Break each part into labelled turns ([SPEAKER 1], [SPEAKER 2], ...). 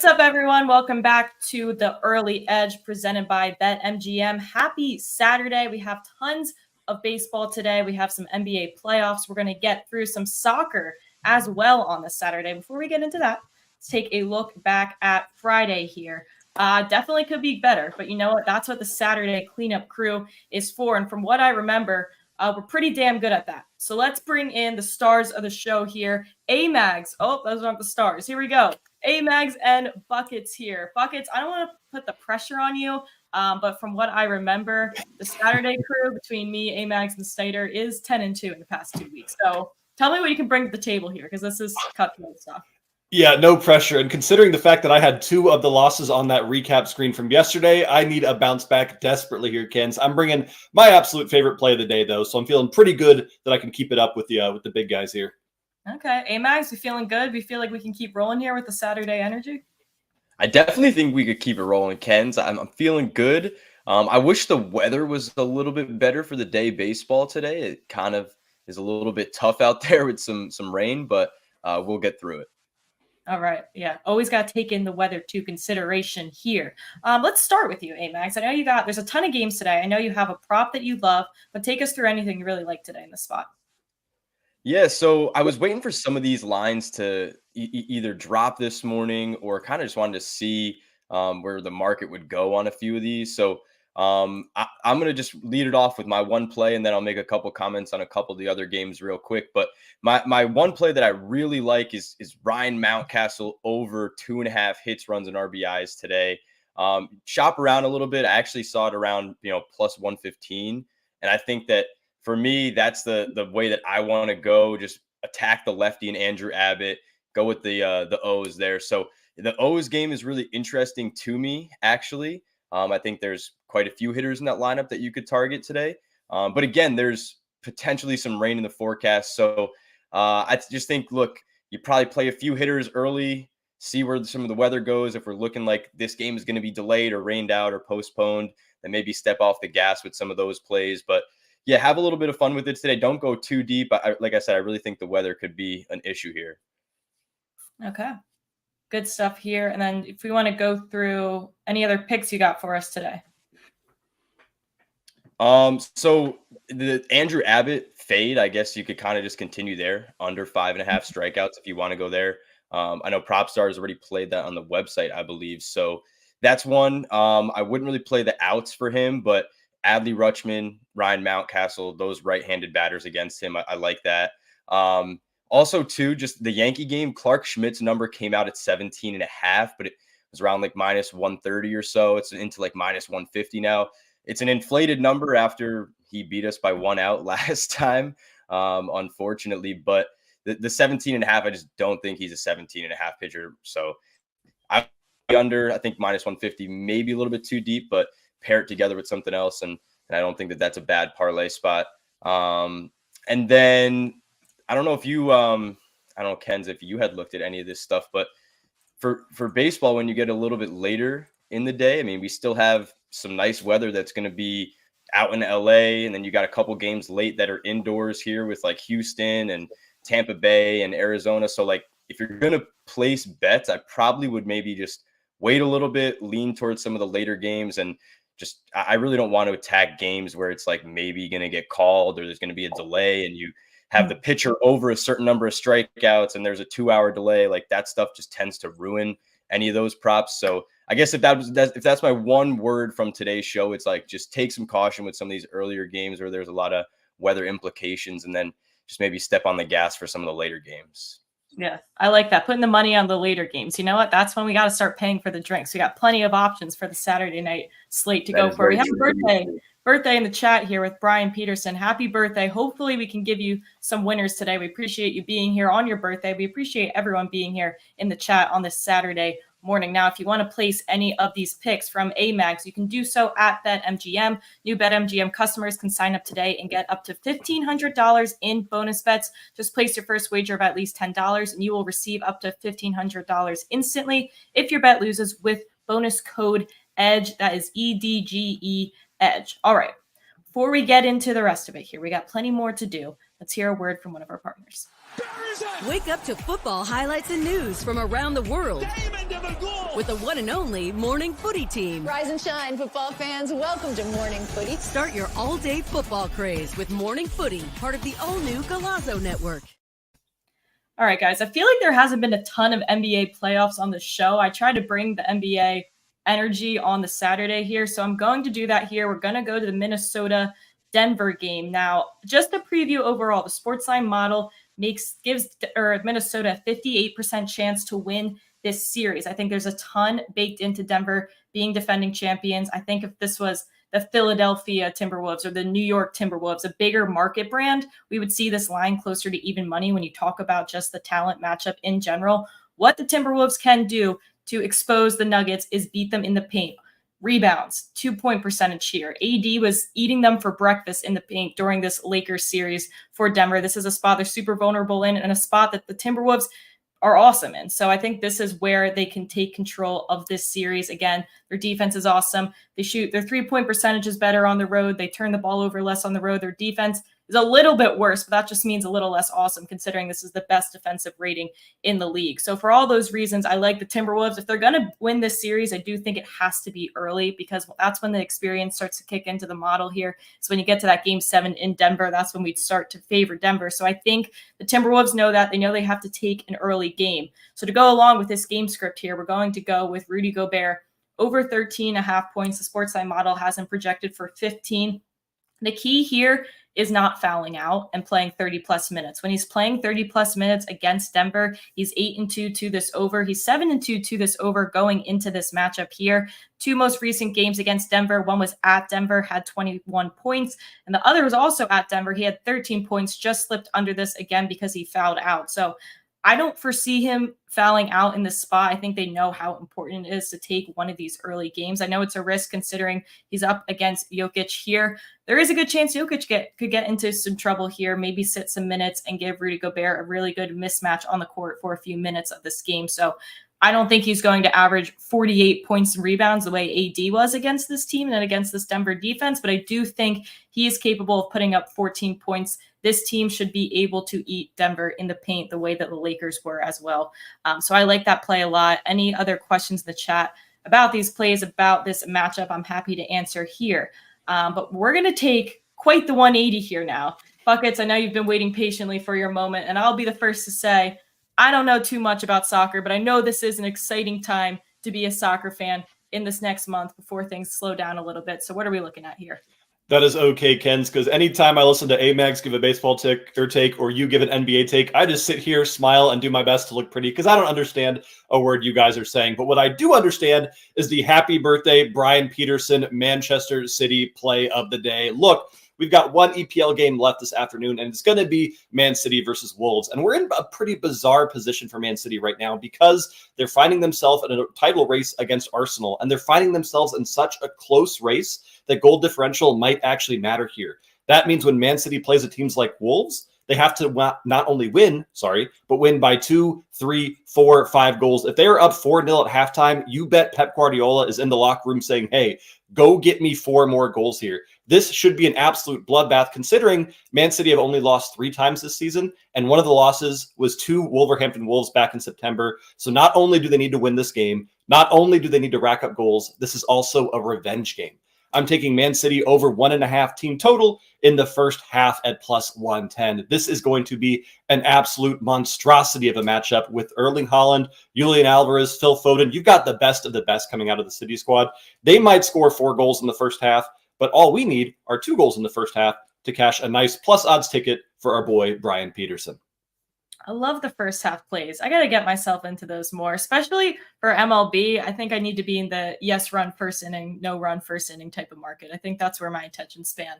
[SPEAKER 1] What's up, everyone? Welcome back to the Early Edge presented by BetMGM. Happy Saturday. We have tons of baseball today. We have some NBA playoffs. We're going to get through some soccer as well on this Saturday. Before we get into that, let's take a look back at Friday here. Definitely could be better, but you know what? That's what the Saturday cleanup crew is for. And from what I remember, we're pretty damn good at that. So let's bring in the stars of the show here. Amags. Oh, those aren't the stars. Here we go. Amags and Buckets here. Buckets, I don't want to put the pressure on you, but from what I remember, the Saturday crew between me, Amags, and Snyder is 10-2 in the past 2 weeks. So tell me what you can bring to the table here, because this is cutthroat stuff.
[SPEAKER 2] Yeah, no pressure. And considering the fact that I had 2 of the losses on that recap screen from yesterday, I need a bounce back desperately here, Kenz. I'm bringing my absolute favorite play of the day, though, so I'm feeling pretty good that I can keep it up with the big guys here.
[SPEAKER 1] Okay, Amags, we feeling good? We feel like we can keep rolling here with the Saturday energy?
[SPEAKER 3] I definitely think we could keep it rolling, Kenz. I'm feeling good. I wish the weather was a little bit better for the day baseball today. It kind of is a little bit tough out there with some rain, but we'll get through it.
[SPEAKER 1] All right. Yeah. Always got to take in the weather to consideration here. Let's start with you, Amags. I know there's a ton of games today. I know you have a prop that you love, but take us through anything you really like today in the spot.
[SPEAKER 3] Yeah. So I was waiting for some of these lines to either drop this morning or kind of just wanted to see where the market would go on a few of these. So I'm going to just lead it off with my one play, and then I'll make a couple comments on a couple of the other games real quick. But my one play that I really like is Ryan Mountcastle over 2.5 hits, runs, and RBIs today. Shop around a little bit. I actually saw it around, plus 115. And I think that for me, that's the way that I want to go. Just attack the lefty and Andrew Abbott, go with the O's there. So the O's game is really interesting to me, actually. I think there's quite a few hitters in that lineup that you could target today. But again, there's potentially some rain in the forecast. So I just think, look, you probably play a few hitters early, see where some of the weather goes. If we're looking like this game is going to be delayed or rained out or postponed, then maybe step off the gas with some of those plays. But yeah, have a little bit of fun with it today. Don't go too deep. Like I said, I really think the weather could be an issue here.
[SPEAKER 1] Okay. Good stuff here. And then if we want to go through any other picks you got for us today.
[SPEAKER 3] So the Andrew Abbott fade, I guess you could kind of just continue there, under 5.5 strikeouts if you want to go there. I know PropStars already played that on the website, I believe. So that's one. I wouldn't really play the outs for him, but Adley Rutschman, Ryan Mountcastle, those right-handed batters against him, I like that. Also, too, just the Yankee game, Clark Schmidt's number came out at 17.5, but it was around like minus 130 or so. It's into like minus 150 now. It's an inflated number after he beat us by 1 out last time, unfortunately. But the 17.5, I just don't think he's a 17.5 pitcher. So I'm under, I think minus 150, maybe a little bit too deep, but pair it together with something else. And I don't think that that's a bad parlay spot. And then I don't know if you, I don't know, Kenz, if you had looked at any of this stuff, but for baseball, when you get a little bit later in the day, I mean, we still have some nice weather that's going to be out in LA. And then you got a couple games late that are indoors here with like Houston and Tampa Bay and Arizona. So like, if you're going to place bets, I probably would maybe just wait a little bit, lean towards some of the later games. And just, I really don't want to attack games where it's like maybe going to get called or there's going to be a delay and you have the pitcher over a certain number of strikeouts and there's a 2-hour delay. Like that stuff just tends to ruin any of those props. So I guess if that's my one word from today's show, it's like just take some caution with some of these earlier games where there's a lot of weather implications, and then just maybe step on the gas for some of the later games.
[SPEAKER 1] Yeah, I like that. Putting the money on the later games. You know what? That's when we got to start paying for the drinks. We got plenty of options for the Saturday night slate to go for. We have a birthday in the chat here with Brian Peterson. Happy birthday. Hopefully we can give you some winners today. We appreciate you being here on your birthday. We appreciate everyone being here in the chat on this Saturday morning. Now, if you want to place any of these picks from Amags, you can do so at BetMGM. New BetMGM customers can sign up today and get up to $1,500 in bonus bets. Just place your first wager of at least $10 and you will receive up to $1,500 instantly if your bet loses with bonus code EDGE. That is EDGE EDGE. All right. Before we get into the rest of it here, we got plenty more to do. Let's hear a word from one of our partners.
[SPEAKER 4] Wake up to football highlights and news from around the world with the one and only Morning Footy team.
[SPEAKER 5] Rise and shine, football fans. Welcome to Morning Footy.
[SPEAKER 4] Start your all-day football craze with Morning Footy, part of the all-new Golazo Network.
[SPEAKER 1] All right, guys, I feel like there hasn't been a ton of NBA playoffs on the show. I tried to bring the NBA energy on the Saturday here, so I'm going to do that here. We're going to go to the Minnesota-Denver game. Now, just a preview overall, the SportsLine model gives Minnesota a 58% chance to win this series. I think there's a ton baked into Denver being defending champions. I think if this was the Philadelphia Timberwolves or the New York Timberwolves, a bigger market brand, we would see this line closer to even money when you talk about just the talent matchup in general. What the Timberwolves can do to expose the Nuggets is beat them in the paint. Rebounds, 2-point percentage here. AD was eating them for breakfast in the paint during this Lakers series for Denver. This is a spot they're super vulnerable in and a spot that the Timberwolves are awesome in. So I think this is where they can take control of this series. Again, their defense is awesome. They shoot their 3-point percentage is better on the road. They turn the ball over less on the road. Their defense is a little bit worse, but that just means a little less awesome considering this is the best defensive rating in the league. So for all those reasons, I like the Timberwolves. If they're going to win this series, I do think it has to be early because that's when the experience starts to kick into the model here. So when you get to that game 7 in Denver, that's when we'd start to favor Denver. So I think the Timberwolves know that. They know they have to take an early game. So to go along with this game script here, we're going to go with Rudy Gobert over 13.5 points. The SportsLine model has him projected for 15. The key here is not fouling out and playing 30-plus minutes. When he's playing 30-plus minutes against Denver, he's 8-2 to this over. He's 7-2 to this over going into this matchup here. 2 most recent games against Denver. One was at Denver, had 21 points, and the other was also at Denver. He had 13 points, just slipped under this again because he fouled out. So I don't foresee him fouling out in this spot. I think they know how important it is to take one of these early games. I know it's a risk considering he's up against Jokic here. There is a good chance Jokic could get into some trouble here, maybe sit some minutes and give Rudy Gobert a really good mismatch on the court for a few minutes of this game. So I don't think he's going to average 48 points and rebounds the way AD was against this team and against this Denver defense, but I do think he is capable of putting up 14 points. This team should be able to eat Denver in the paint the way that the Lakers were as well. So I like that play a lot. Any other questions in the chat about these plays, about this matchup, I'm happy to answer here. But we're going to take quite the 180 here now. Buckets, I know you've been waiting patiently for your moment, and I'll be the first to say, I don't know too much about soccer, but I know this is an exciting time to be a soccer fan in this next month before things slow down a little bit. So what are we looking at here?
[SPEAKER 2] That is okay, Kenz, because anytime I listen to Amags give a baseball take or you give an NBA take, I just sit here, smile, and do my best to look pretty because I don't understand a word you guys are saying. But what I do understand is the happy birthday Brian Peterson Manchester City play of the day. Look, we've got one EPL game left this afternoon, and it's going to be Man City versus Wolves. And we're in a pretty bizarre position for Man City right now because they're finding themselves in a title race against Arsenal, and they're finding themselves in such a close race that goal differential might actually matter here. That means when Man City plays at teams like Wolves, they have to not only win, but win by 2, 3, 4, 5 goals. If they are up 4-0 at halftime, you bet Pep Guardiola is in the locker room saying, hey, go get me 4 more goals here. This should be an absolute bloodbath considering Man City have only lost 3 times this season, and one of the losses was to Wolverhampton Wolves back in September. So not only do they need to win this game, not only do they need to rack up goals, this is also a revenge game. I'm taking Man City over 1.5 team total in the first half at plus 110. This is going to be an absolute monstrosity of a matchup with Erling Haaland, Julian Alvarez, Phil Foden. You've got the best of the best coming out of the City squad. They might score 4 goals in the first half, but all we need are 2 goals in the first half to cash a nice plus odds ticket for our boy, Brian Peterson.
[SPEAKER 1] I love the first half plays. I got to get myself into those more, especially for MLB. I think I need to be in the yes run first inning, no run first inning type of market. I think that's where my attention span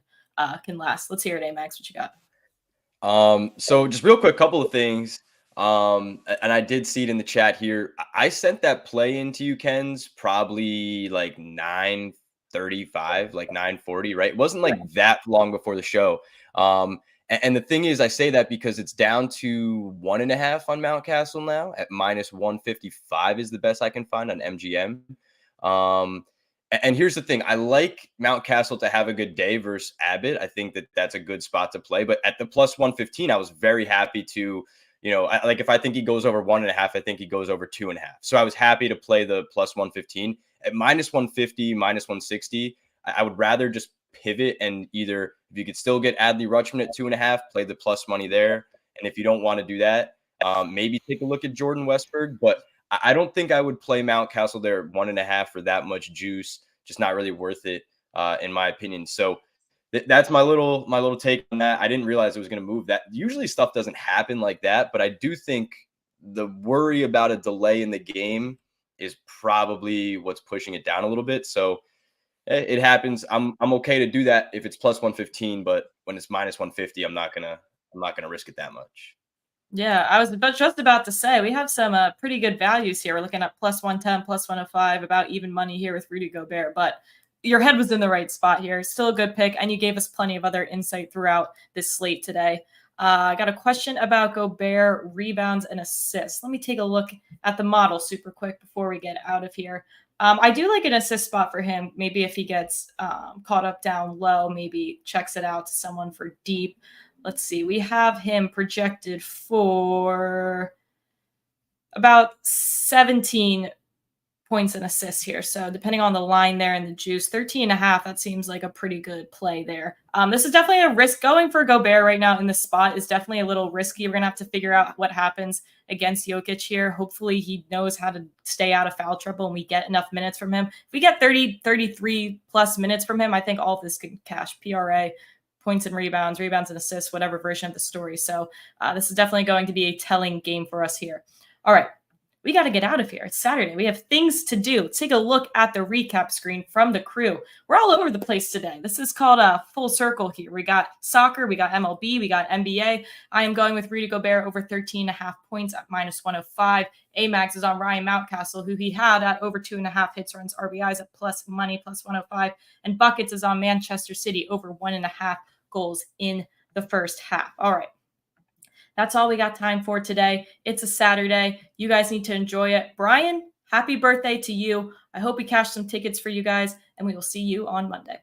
[SPEAKER 1] can last. Let's hear it, Amags. What you got?
[SPEAKER 3] So just real quick, couple of things. And I did see it in the chat here. I sent that play into you, Kenz, probably like 9:35, like 9:40, right? It wasn't like that long before the show. And the thing is, I say that because it's down to 1.5 on Mountcastle now at minus 155 is the best I can find on MGM. And here's the thing. I like Mountcastle to have a good day versus Abbott. I think that that's a good spot to play. But at the plus 115, I was very happy to, Like if I think he goes over 1.5, I think he goes over 2.5. So I was happy to play the plus 115 at minus 150, minus 160. I would rather just pivot and either, if you could still get Adley Rutschman at 2.5, play the plus money there. And if you don't want to do that, maybe take a look at Jordan Westberg. But I don't think I would play Mountcastle there at 1.5 for that much juice. Just not really worth it, in my opinion. So that's my little take on that. I didn't realize it was going to move. That usually stuff doesn't happen like that, but I do think the worry about a delay in the game is probably what's pushing it down a little bit. So it happens. I'm okay to do that if it's plus 115, but when it's minus 150, I'm not gonna risk it that much.
[SPEAKER 1] Yeah, I was just about to say we have some pretty good values here. We're looking at plus 110, plus 105, about even money here with Rudy Gobert, but your head was in the right spot here. Still a good pick, and you gave us plenty of other insight throughout this slate today. I got a question about Gobert rebounds and assists. Let me take a look at the model super quick before we get out of here. I do like an assist spot for him. Maybe if he gets caught up down low, maybe checks it out to someone for deep. Let's see. We have him projected for about 17 points and assists here. So depending on the line there and the juice, 13.5, that seems like a pretty good play there. This is definitely a risk. Going for Gobert right now in this spot is definitely a little risky. We're going to have to figure out what happens against Jokic here. Hopefully he knows how to stay out of foul trouble and we get enough minutes from him. If we get 30, 33 plus minutes from him, I think all of this can cash. PRA, points and rebounds and assists, whatever version of the story. So this is definitely going to be a telling game for us here. All right. We got to get out of here. It's Saturday. We have things to do. Let's take a look at the recap screen from the crew. We're all over the place today. This is called a full circle here. We got soccer, we got MLB, we got NBA. I am going with Rudy Gobert over 13.5 points at minus 105. Amags is on Ryan Mountcastle, who he had at over 2.5 hits, runs, RBIs at plus money, plus 105. And Buckets is on Manchester City over 1.5 goals in the first half. All right. That's all we got time for today. It's a Saturday. You guys need to enjoy it. Brian, happy birthday to you. I hope we cash some tickets for you guys, and we will see you on Monday.